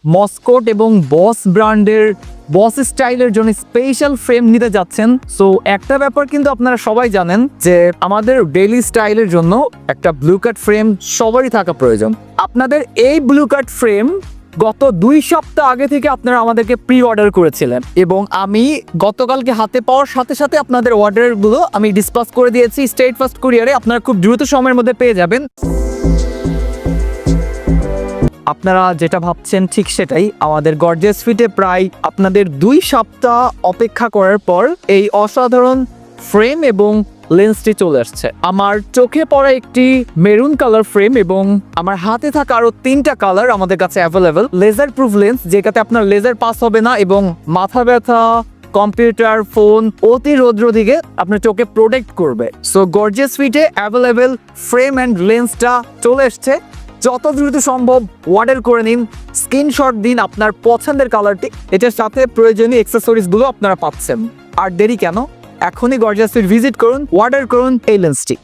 মস্কট এবং বস ব্র্যান্ডের বস স্টাইলের জন্য স্পেশাল ফ্রেম নিতে যাচ্ছেন, সো একটা ব্যাপার কিন্তু আপনারা সবাই জানেন যে আমাদের ডেইলি স্টাইলের জন্য একটা ব্লু কাট ফ্রেম সবারই থাকা প্রয়োজন। আপনাদের এই ব্লু কাট ফ্রেম গত 2 সপ্তাহ আগে থেকে আপনারা আমাদেরকে প্রি অর্ডার করেছিলেন এবং আমি গতকালকে হাতে পাওয়ার সাথে সাথে আপনাদের অর্ডারগুলো আমি ডিসপাস করে দিয়েছি স্টেট ফার্স্ট কুরিয়ারে। আপনারা খুব দ্রুত সময়ের মধ্যে পেয়ে যাবেন। আপনারা যেটা ভাবছেন ঠিক সেটাই, আমাদের গর্জিয়াস ফিটে প্রায় আপনাদের 2 সপ্তাহ অপেক্ষা করার পর এই অসাধারণ ফ্রেম এবং লেন্সটি চলে আসছে। আমার চোখে পড়া একটি মেরুন কালার ফ্রেম এবং আমার হাতে থাকা আরো 3টা কালার আমাদের কাছে অ্যাভেলেবেল। লেজার প্রুফ লেন্স, যেটাতে আপনার লেজার পাস হবে না এবং মাথা ব্যথা, কম্পিউটার, ফোন অতি রৌদ্র দিকে আপনার চোখে প্রোটেক্ট করবে। সো গর্জিয়াস ফিটে অ্যাভেলেবেল ফ্রেম অ্যান্ড লেন্সটা চলে এসছে। যত দ্রুত সম্ভব অর্ডার করে নিন, স্ক্রিনশট দিন আপনার পছন্দের কালারটি, এটার সাথে প্রয়োজনীয় অ্যাক্সেসরিজগুলো আপনারা পাচ্ছেন। আর দেরি কেন, এখনই গর্জিয়াস ফিট ভিজিট করুন, অর্ডার করুন এই লেন্সটি।